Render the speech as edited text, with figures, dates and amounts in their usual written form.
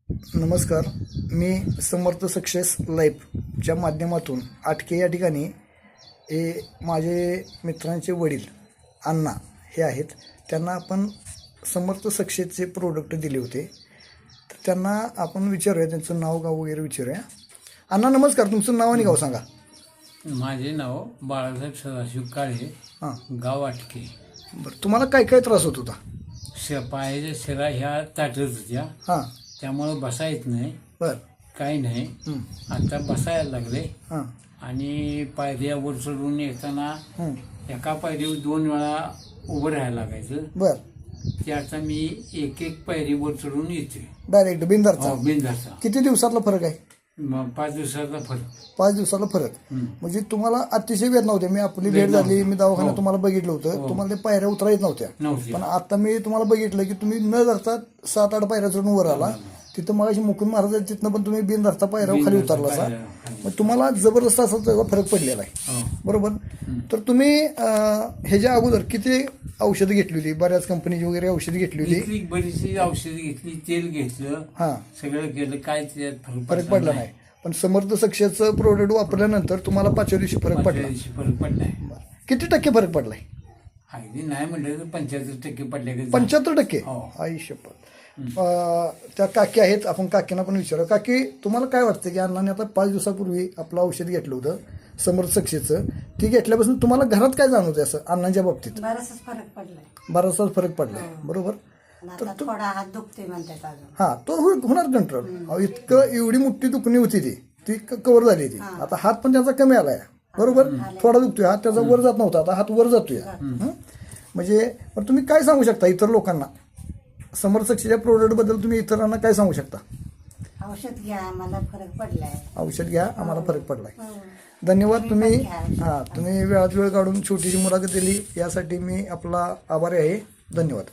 नमस्कार. मी समर्थ सक्सेस लाईफच्या माध्यमातून आटके या ठिकाणी माझे मित्रांचे वडील अण्णा हे आहेत. त्यांना आपण समर्थ सक्सेसचे प्रोडक्ट दिले होते, तर त्यांना आपण विचारूया, त्यांचं नाव गाव वगैरे विचारूया. अण्णा नमस्कार, तुमचं नाव आणि गाव सांगा. माझे नाव बाळासाहेब सदाशिव काळे, हां, गाव आटके. बरं, तुम्हाला काय काय त्रास होत होता? पायाच्या शिरा ह्या ताटत होत्या, हां, त्यामुळं बसा येत नाही, बरं, काही नाही. हं, आता बसायला लागले हां, आणि पायऱ्यावर चढून येताना हं, एका पायरीवर 2 वेळा उभं राहायला लागायचं. बरं, ते आता मी एक पायरीवर चढून येते. डायरेक्ट बिनधारचा. बिनधारचा. किती दिवसातला फरक आहे? 5 दिवसाचा फरक. 5 दिवसाला फरक. हं. म्हणजे तुम्हाला अतिशय वेदना होत्या. मी आपली भेट वेदना झाली, मी दवाखान्यात हो. तुम्हाला बघितलं होतं, हो. तुम्हाला ते पायऱ्या उतरा येत नव्हत्या. नव्हती. पण आता मी तुम्हाला बघितलं की तुम्ही न धरता 7-8 पायऱ्या चढून वर आला. तिथं मग मुकुंद महाराज आहेत, तिथनं पण तुम्ही बिन धरता पायऱ्या खाली उतरला असा. मग तुम्हाला जबरदस्त असा त्याचा फरक पडलेला आहे. हो. बरोबर. तर तुम्ही ह्याच्या अगोदर किती औषधं घेतली होती? बऱ्याच कंपनीची वगैरे औषधं घेतली होती. घेतली, बरीचशी औषधं घेतली, तेल घेतलं, हां, सगळं केलं, काय त्यात फरक पडला नाही. पण समर्थ सक्सेसचं प्रोडक्ट वापरल्यानंतर तुम्हाला 5व्या दिवशी फरक पडला. फरक पडलाय. किती टक्के फरक पडलाय? अगदी नाही म्हटलं तर 75% पडले. 75%? हो. आई शपथ. त्या काकी आहेत, आपण काकींना पण विचारू. काकी, तुम्हाला काय वाटतं की अण्णाने आता 5 दिवसापूर्वी आपलं औषध घेतलं होतं समर्थ सक्सेसचं, ती घेतल्यापासून तुम्हाला घरात काय जाणवतं असं अण्णांच्या बाबतीत? बराचसाच फरक पडलाय. बराचसा फरक पडलाय. बरोबर. आता थोडा हात दुखतोय म्हणतात अजून. हां, तो होणार कंट्रोल. एवढी मोठी दुखणी होती ती कव्हर झाली ती. आता हात पण त्याचा कमी आलाय. बरोबर. थोडा दुखतोय हात, त्याचा वर जात नव्हता, आता हात वर जातोय. म्हणजे पण तुम्ही काय सांगू शकता इतर लोकांना समर्थ सक्सेसच्या प्रोडक्ट बद्दल? तुम्ही इतरांना काय सांगू शकता? औषध घ्या, मला फरक पडलाय. औषध घ्या, आम्हाला फरक पडलाय. हो. धन्यवाद. तुम्ही पण घ्या. हां, तुम्ही वेळात वेळ काढून छोटीशी मुलाखत दिली, यासाठी मी आपला आभारी आहे. धन्यवाद.